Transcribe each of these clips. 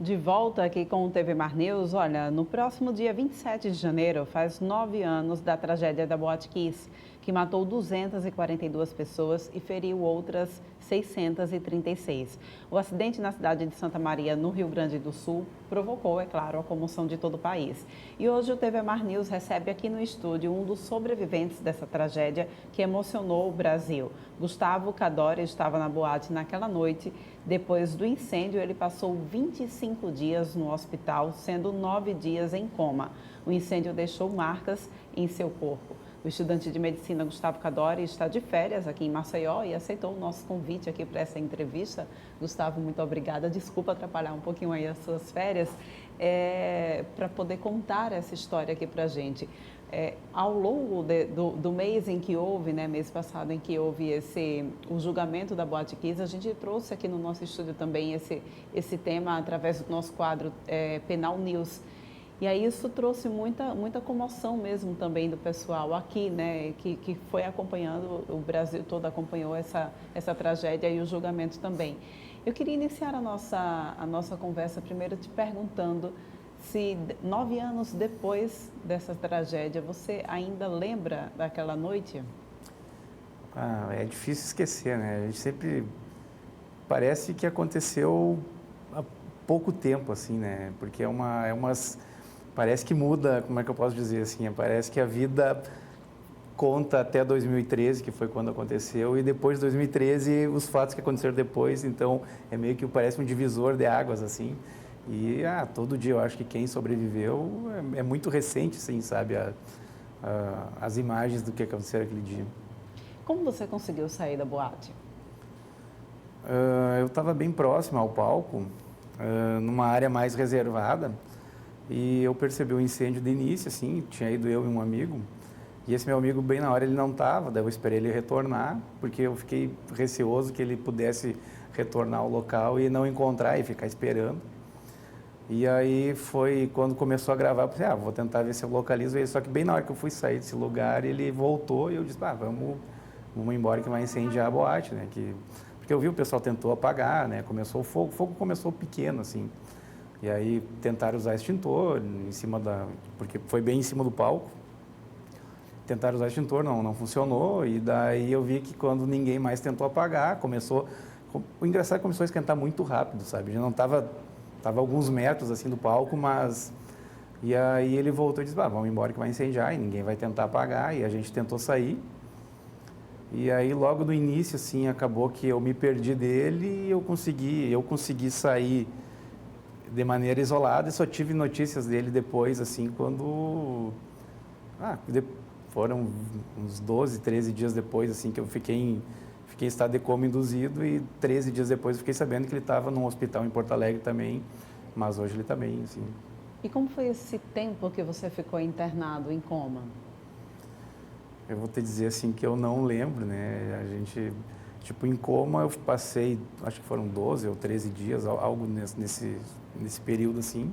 De volta aqui com o TV Mar News, olha, no próximo dia 27 de janeiro, faz 9 anos da tragédia da Boate Kiss, que matou 242 pessoas e feriu outras 636. O acidente na cidade de Santa Maria, no Rio Grande do Sul, provocou, é claro, a comoção de todo o país. E hoje o TV Mar News recebe aqui no estúdio um dos sobreviventes dessa tragédia que emocionou o Brasil. Gustavo Cadore estava na boate naquela noite. Depois do incêndio, ele passou 25 dias no hospital, sendo 9 dias em coma. O incêndio deixou marcas em seu corpo. O estudante de medicina Gustavo Cadore está de férias aqui em Maceió e aceitou o nosso convite aqui para essa entrevista. Gustavo, muito obrigada. Desculpa atrapalhar um pouquinho aí as suas férias, para poder contar essa história aqui para a gente. Ao longo do mês em que houve, né, mês passado, em que houve o julgamento da Boate Kiss, a gente trouxe aqui no nosso estúdio também esse tema através do nosso quadro Penal News. E aí isso trouxe muita comoção mesmo também do pessoal aqui, né, que foi acompanhando, o Brasil todo acompanhou essa tragédia e o julgamento também. Eu queria iniciar a nossa conversa primeiro te perguntando se 9 anos depois dessa tragédia, você ainda lembra daquela noite? É difícil esquecer, né? A gente sempre parece que aconteceu há pouco tempo, assim, né? Porque parece que muda, como é que eu posso dizer assim? Parece que a vida conta até 2013, que foi quando aconteceu, e depois de 2013 os fatos que aconteceram depois, então é meio que parece um divisor de águas, assim. E todo dia eu acho que quem sobreviveu é muito recente, assim, sabe? As imagens do que aconteceu aquele dia. Como você conseguiu sair da boate? Eu estava bem próximo ao palco, numa área mais reservada, e eu percebi o incêndio de início, assim, tinha ido eu e um amigo, e esse meu amigo, bem na hora, ele não estava, daí eu esperei ele retornar, porque eu fiquei receoso que ele pudesse retornar ao local e não encontrar e ficar esperando. E aí foi quando começou a gravar, eu pensei, vou tentar ver se eu localizo ele. Só que bem na hora que eu fui sair desse lugar, ele voltou e eu disse, vamos embora que vai incendiar a boate, né? Porque eu vi o pessoal tentou apagar, né? Começou o fogo começou pequeno, assim. E aí tentaram usar extintor em cima porque foi bem em cima do palco. Tentaram usar extintor, não funcionou. E daí eu vi que quando ninguém mais tentou apagar, o engraçado é que começou a esquentar muito rápido, sabe? Já não estava alguns metros assim do palco, mas... E aí ele voltou e disse, vamos embora que vai incendiar e ninguém vai tentar apagar. E a gente tentou sair. E aí logo no início, assim, acabou que eu me perdi dele e eu consegui sair de maneira isolada e só tive notícias dele depois, assim, quando... foram uns 12, 13 dias depois, assim, que eu fiquei em estado de coma induzido e 13 dias depois eu fiquei sabendo que ele estava num hospital em Porto Alegre também, mas hoje ele está bem, assim. E como foi esse tempo que você ficou internado em coma? Eu vou te dizer, assim, que eu não lembro, né? A gente, tipo, em coma eu passei, acho que foram 12 ou 13 dias, algo nesse período, assim.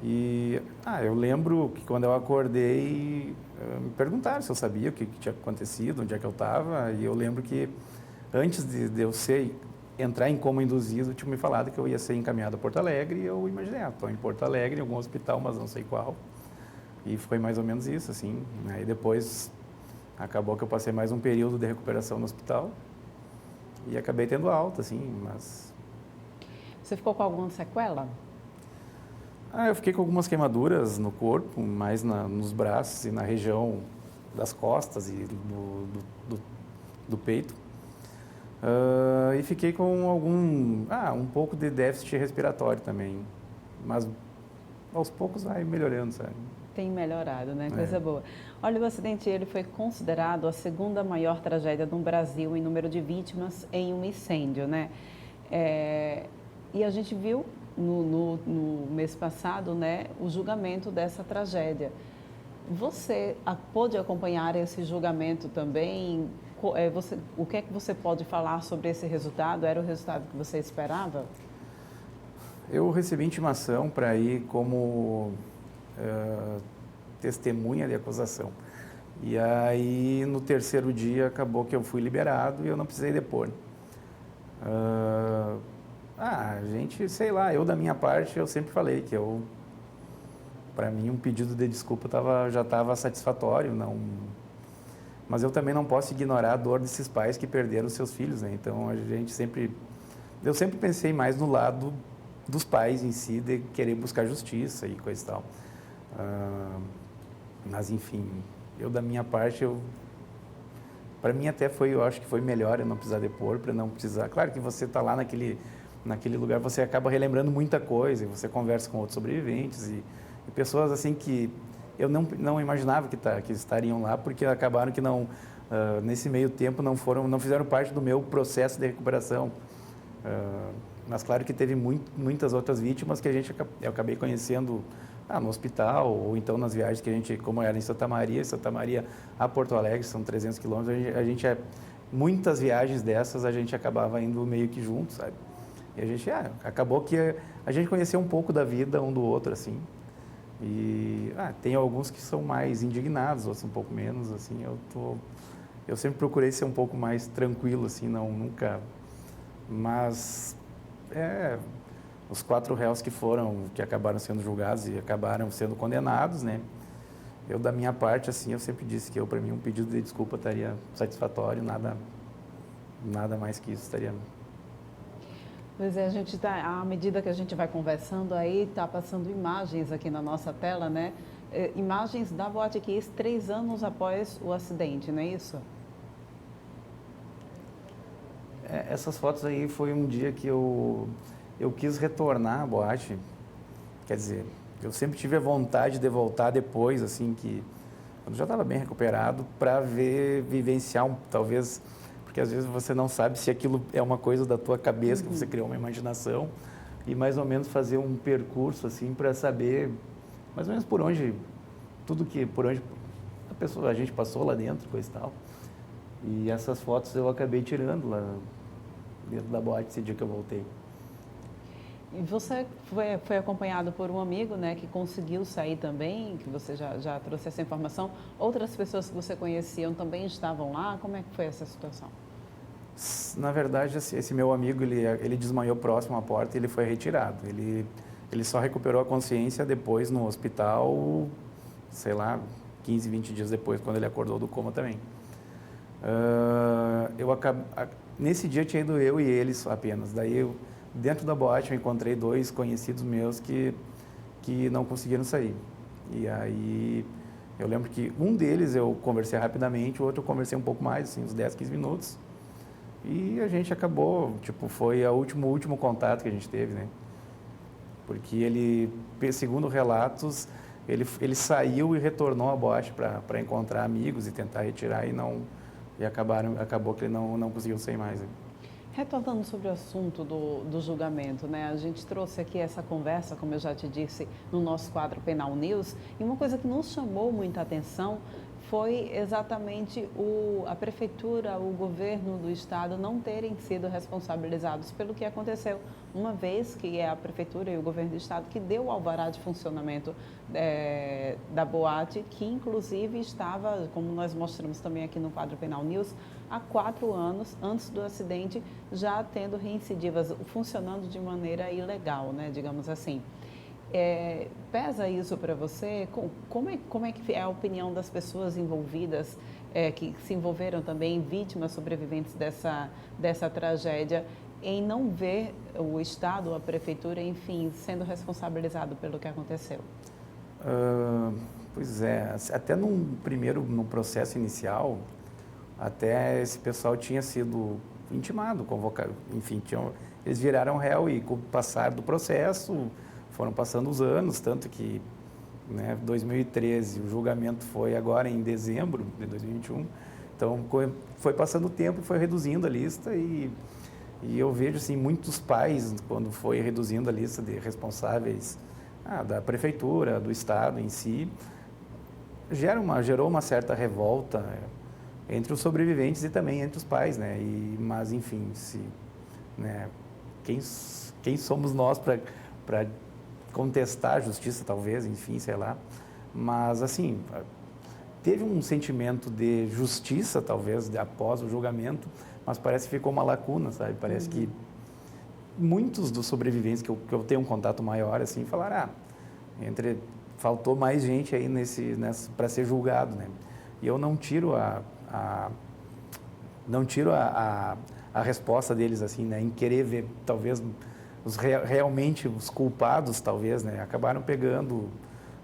E, eu lembro que quando eu acordei, me perguntaram se eu sabia o que tinha acontecido, onde é que eu estava, e eu lembro que antes de eu entrar em coma induzido, tinha me falado que eu ia ser encaminhado a Porto Alegre, e eu imaginei, estou em Porto Alegre, em algum hospital, mas não sei qual. E foi mais ou menos isso, assim, né? E depois acabou que eu passei mais um período de recuperação no hospital e acabei tendo alta, assim, mas... Você ficou com alguma sequela? Eu fiquei com algumas queimaduras no corpo, mais nos braços e na região das costas e do peito. E fiquei com um pouco de déficit respiratório também. Mas aos poucos vai melhorando, sabe? Tem melhorado, né? Coisa boa. Olha, o acidente ele foi considerado a segunda maior tragédia no Brasil em número de vítimas em um incêndio, né? E a gente viu no mês passado, né, o julgamento dessa tragédia. Você pôde acompanhar esse julgamento também? O que é que você pode falar sobre esse resultado? Era o resultado que você esperava? Eu recebi intimação para ir como testemunha de acusação. E aí, no terceiro dia, acabou que eu fui liberado e eu não precisei depor. A gente, sei lá, eu da minha parte, eu sempre falei que para mim, um pedido de desculpa já estava satisfatório, não. Mas eu também não posso ignorar a dor desses pais que perderam seus filhos, né? Então eu sempre pensei mais no lado dos pais em si, de querer buscar justiça e coisa e tal. Mas enfim, eu da minha parte, para mim até eu acho que foi melhor eu não precisar depor, para não precisar. Claro que você está lá naquele lugar, você acaba relembrando muita coisa, e você conversa com outros sobreviventes e pessoas assim que eu não imaginava que estariam lá, porque acabaram que não, nesse meio tempo não fizeram parte do meu processo de recuperação. Mas claro que teve muitas outras vítimas que eu acabei conhecendo no hospital, ou então nas viagens que a gente, como era em Santa Maria a Porto Alegre, são 300 quilômetros, muitas viagens dessas a gente acabava indo meio que junto, sabe? E a gente, acabou que a gente conheceu um pouco da vida um do outro, assim. E tem alguns que são mais indignados, outros um pouco menos, assim. Eu sempre procurei ser um pouco mais tranquilo, assim, nunca. Mas os 4 réus que acabaram sendo julgados e acabaram sendo condenados, né? Eu da minha parte, assim, eu sempre disse que para mim um pedido de desculpa estaria satisfatório, nada mais que isso estaria. Pois é, à medida que a gente vai conversando aí, está passando imagens aqui na nossa tela, né? Imagens da Boate Kiss 3 anos após o acidente, não é isso? Essas fotos aí foi um dia que eu quis retornar à boate. Quer dizer, eu sempre tive a vontade de voltar depois, assim, quando já estava bem recuperado, para vivenciar talvez. Porque às vezes você não sabe se aquilo é uma coisa da tua cabeça, que você criou uma imaginação, e mais ou menos fazer um percurso assim para saber mais ou menos por onde a gente passou lá dentro, coisa e tal. E essas fotos eu acabei tirando lá dentro da boate esse dia que eu voltei. E você foi acompanhado por um amigo, né, que conseguiu sair também, que você já trouxe essa informação. Outras pessoas que você conheciam também estavam lá? Como é que foi essa situação? Na verdade, esse meu amigo, ele desmaiou próximo à porta e ele foi retirado. Ele só recuperou a consciência depois no hospital, sei lá, 15, 20 dias depois, quando ele acordou do coma também. Nesse dia tinha ido eu e eles apenas. Daí, dentro da boate, eu encontrei 2 conhecidos meus que não conseguiram sair. E aí, eu lembro que um deles eu conversei rapidamente, o outro eu conversei um pouco mais, assim, uns 10, 15 minutos. E a gente acabou, foi o último contato que a gente teve, né? Porque ele, segundo relatos, ele saiu e retornou à boate para encontrar amigos e tentar retirar acabou que ele não conseguiu sair mais, né? Retornando sobre o assunto do julgamento, né? A gente trouxe aqui essa conversa, como eu já te disse, no nosso quadro Penal News, e uma coisa que nos chamou muita atenção foi exatamente a prefeitura, o governo do estado não terem sido responsabilizados pelo que aconteceu, uma vez que é a prefeitura e o governo do estado que deu o alvará de funcionamento da boate, que inclusive estava, como nós mostramos também aqui no quadro Penal News, há 4 anos antes do acidente, já tendo reincidivas, funcionando de maneira ilegal, né, digamos assim. Pesa isso para você? Como é que é a opinião das pessoas envolvidas, que se envolveram também, vítimas sobreviventes dessa tragédia, em não ver o Estado, a Prefeitura, enfim, sendo responsabilizado pelo que aconteceu? Pois é, até no processo inicial, até esse pessoal tinha sido intimado, convocado, enfim, eles viraram réu e com o passar do processo foram passando os anos, tanto que, né, 2013, o julgamento foi agora em dezembro de 2021, então foi passando o tempo e foi reduzindo a lista e eu vejo assim, muitos pais, quando foi reduzindo a lista de responsáveis da prefeitura, do estado em si, gerou uma certa revolta entre os sobreviventes e também entre os pais, né? Mas enfim, né, quem somos nós para contestar a justiça, talvez, enfim, sei lá. Mas assim, teve um sentimento de justiça, talvez, após o julgamento, mas parece que ficou uma lacuna, sabe? Parece que muitos dos sobreviventes que eu tenho um contato maior, assim, falaram, faltou mais gente aí para ser julgado, né? E eu não tiro a resposta deles, assim, né? Em querer ver, talvez, realmente os culpados, talvez, né? Acabaram pegando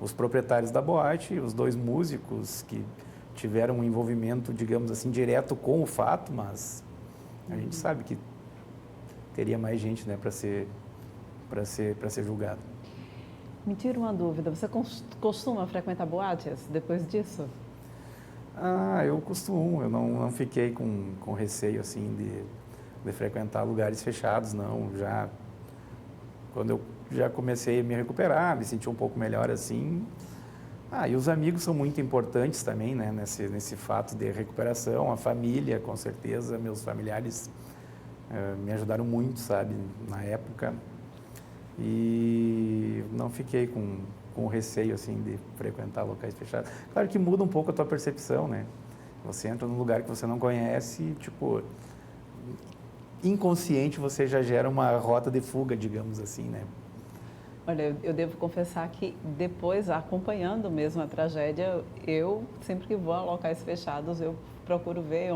os proprietários da boate, os 2 músicos que tiveram um envolvimento, digamos assim, direto com o fato, mas a gente sabe que teria mais gente, né, para ser julgado. Me tira uma dúvida, você costuma frequentar boates depois disso? Eu costumo, eu não fiquei com receio, assim, de frequentar lugares fechados, não. Quando eu já comecei a me recuperar, me senti um pouco melhor, assim. E os amigos são muito importantes também, né, nesse fato de recuperação, a família, com certeza, meus familiares me ajudaram muito, sabe, na época. E não fiquei com receio, assim, de frequentar locais fechados. Claro que muda um pouco a tua percepção, né? Você entra num lugar que você não conhece e, tipo, inconsciente você já gera uma rota de fuga, digamos assim, né? Olha, eu devo confessar que depois, acompanhando mesmo a tragédia, eu, sempre que vou a locais fechados, eu procuro ver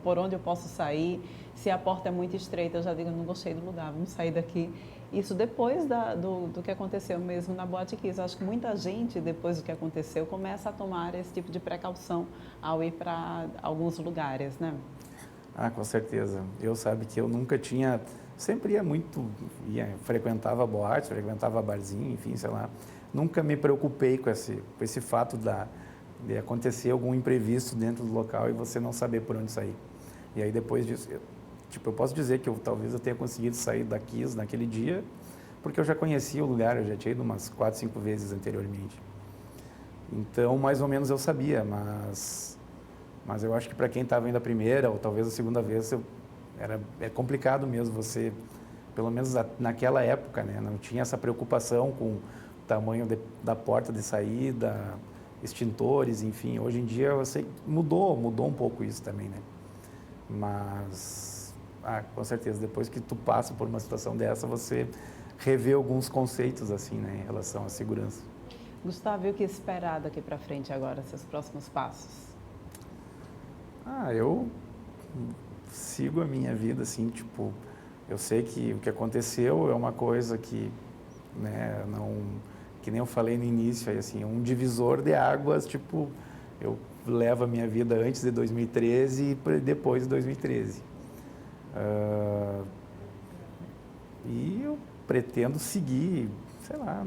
por onde eu posso sair. Se a porta é muito estreita, eu já digo, não gostei do lugar, vamos sair daqui. Isso depois do que aconteceu mesmo na Boate Kiss. Acho que muita gente, depois do que aconteceu, começa a tomar esse tipo de precaução ao ir para alguns lugares, né? Com certeza. Sabe que eu nunca tinha... Sempre frequentava boate, frequentava barzinho, enfim, sei lá. Nunca me preocupei com esse fato de acontecer algum imprevisto dentro do local e você não saber por onde sair. E aí depois disso, eu posso dizer que talvez eu tenha conseguido sair da Kiss naquele dia, porque eu já conhecia o lugar, eu já tinha ido umas 4, 5 vezes anteriormente. Então, mais ou menos eu sabia, mas eu acho que para quem estava indo a primeira ou talvez a segunda vez, é complicado mesmo você, pelo menos naquela época, né? Não tinha essa preocupação com o tamanho da porta de saída, extintores, enfim. Hoje em dia, eu sei, mudou um pouco isso também, né? Mas, com certeza, depois que tu passa por uma situação dessa, você revê alguns conceitos, assim, né, em relação à segurança. Gustavo, e o que esperar daqui para frente agora, seus próximos passos? Eu sigo a minha vida, assim, tipo, eu sei que o que aconteceu é uma coisa que, né, que nem eu falei no início, assim, um divisor de águas, tipo, eu levo a minha vida antes de 2013 e depois de 2013. E eu pretendo seguir, sei lá,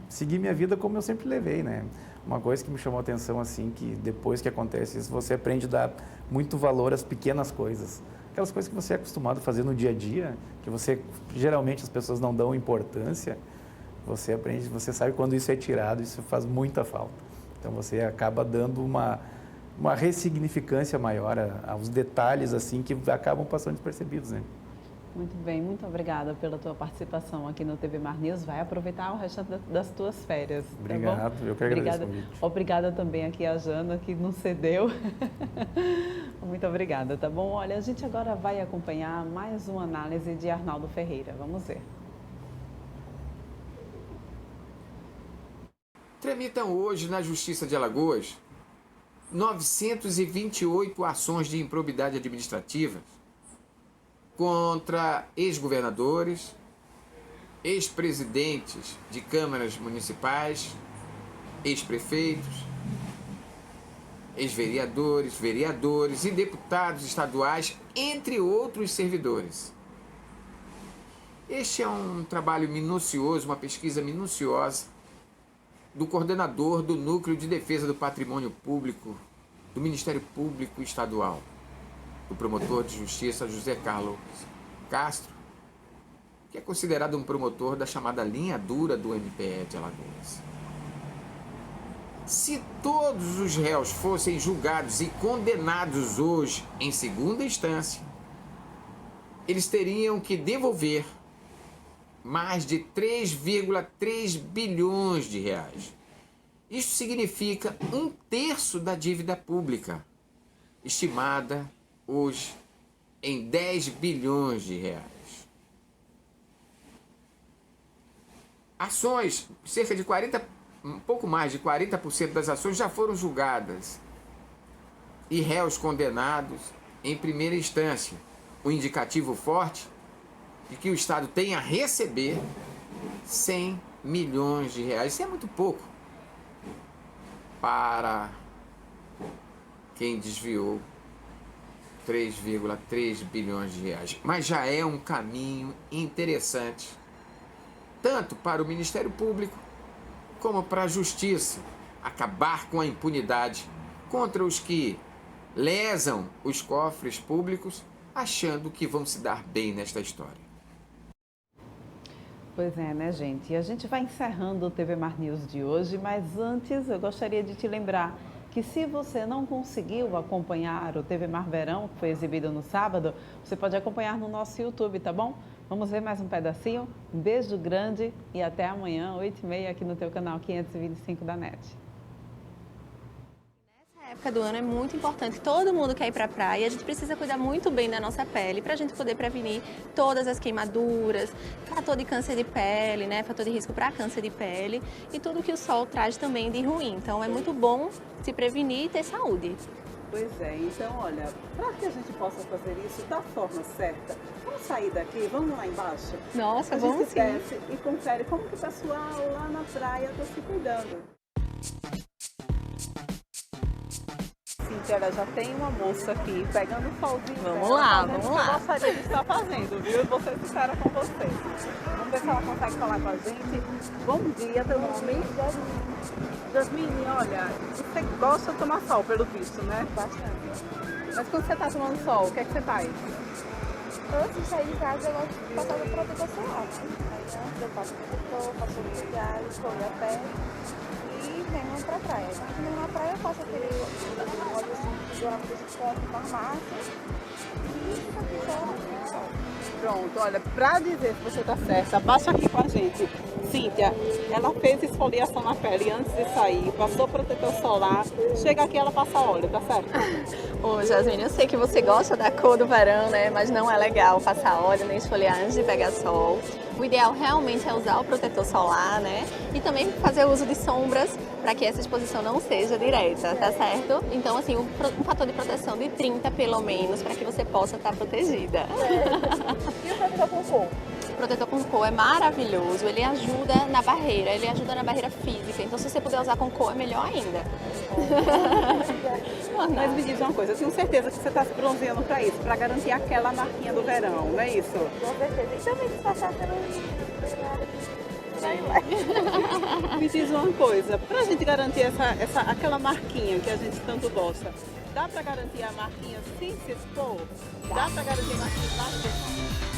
seguir minha vida como eu sempre levei, né? Uma coisa que me chamou a atenção, assim, que depois que acontece isso, você aprende a dar muito valor às pequenas coisas. Aquelas coisas que você é acostumado a fazer no dia a dia, que geralmente as pessoas não dão importância, você aprende, você sabe quando isso é tirado, isso faz muita falta. Então você acaba dando uma ressignificância maior aos detalhes, assim, que acabam passando despercebidos, né? Muito bem, muito obrigada pela tua participação aqui no TV Mar News. Vai aproveitar o resto das tuas férias. Obrigado, tá bom? Eu que agradeço o convite. Obrigada também aqui a Jana, que não cedeu. Muito obrigada, tá bom? Olha, a gente agora vai acompanhar mais uma análise de Arnaldo Ferreira. Vamos ver. Tramitam hoje na Justiça de Alagoas 928 ações de improbidade administrativa contra ex-governadores, ex-presidentes de câmaras municipais, ex-prefeitos, ex-vereadores, vereadores e deputados estaduais, entre outros servidores. Este é um trabalho minucioso, uma pesquisa minuciosa do coordenador do Núcleo de Defesa do Patrimônio Público do Ministério Público Estadual, do promotor de justiça José Carlos Castro, que é considerado um promotor da chamada linha dura do MPE de Alagoas. Se todos os réus fossem julgados e condenados hoje em segunda instância, eles teriam que devolver mais de 3,3 bilhões de reais. Isso significa 1/3 da dívida pública, estimada hoje em 10 bilhões de reais. Ações, cerca de 40, um pouco mais de 40% das ações já foram julgadas e réus condenados em primeira instância. Um indicativo forte de que o Estado tem a receber 100 milhões de reais. Isso é muito pouco para quem desviou 3,3 bilhões de reais. Mas já é um caminho interessante, tanto para o Ministério Público como para a Justiça, acabar com a impunidade contra os que lesam os cofres públicos, achando que vão se dar bem nesta história. Pois é, né, gente? E a gente vai encerrando o TV Mar News de hoje, mas antes eu gostaria de te lembrar que se você não conseguiu acompanhar o TV Mar Verão, que foi exibido no sábado, você pode acompanhar no nosso YouTube, tá bom? Vamos ver mais um pedacinho? Um beijo grande e até amanhã, 8h30, aqui no teu canal 525 da NET. Nessa época do ano é muito importante, todo mundo quer ir para a praia, a gente precisa cuidar muito bem da nossa pele para a gente poder prevenir todas as queimaduras, fator de câncer de pele, né, fator de risco para câncer de pele e tudo que o sol traz também de ruim. Então é muito bom se prevenir e ter saúde. Pois é, então olha, para que a gente possa fazer isso da forma certa, vamos sair daqui, vamos lá embaixo? Nossa, a vamos gente sim. desce e confere como que o pessoal lá na praia está se cuidando. Cíntia, já tem uma moça aqui pegando solzinho. Vamos lá, fazendo vamos o que lá. eu gostaria de estar fazendo, viu? Eu vou ser sincera com você. Vamos ver se ela consegue falar com a gente. Bom dia, teu nome? Jasmine, olha, você gosta de tomar sol, pelo visto, né? Bastante. Mas quando você está tomando sol, o que é que você faz? Antes de sair de casa, eu gosto de passar no protetor solar. Aí antes eu passo protetor, passo maquiagem, escolho a pele e venho pra praia. Quando na praia eu faço aquele óleo assim, que geralmente a gente compra em farmácia e fica aqui só no sol. Pronto, olha, pra dizer se você tá certa, baixa aqui com a gente. Cíntia, ela fez esfoliação na pele antes de sair, passou protetor solar, chega aqui ela passa óleo, tá certo? Ô, Jasmine, eu sei que você gosta da cor do verão, né? Mas não é legal passar óleo nem esfoliar antes de pegar sol. O ideal realmente é usar o protetor solar, né? E também fazer uso de sombras para que essa exposição não seja direta, tá certo? Então, assim, um fator de proteção de 30 pelo menos, para que você possa estar protegida. E o protetor com cor? O protetor com cor é maravilhoso, ele ajuda na barreira, ele ajuda na barreira física. Então, se você puder usar com cor, é melhor ainda. Mas me diz uma coisa, eu tenho certeza que você está se bronzeando para isso, para garantir aquela marquinha do verão, não é isso? Com certeza. E também disfarçar pelo... Me diz uma coisa, para a gente garantir aquela marquinha que a gente tanto gosta, dá para garantir a marquinha sem se expor? Dá para garantir a marquinha sem se expor?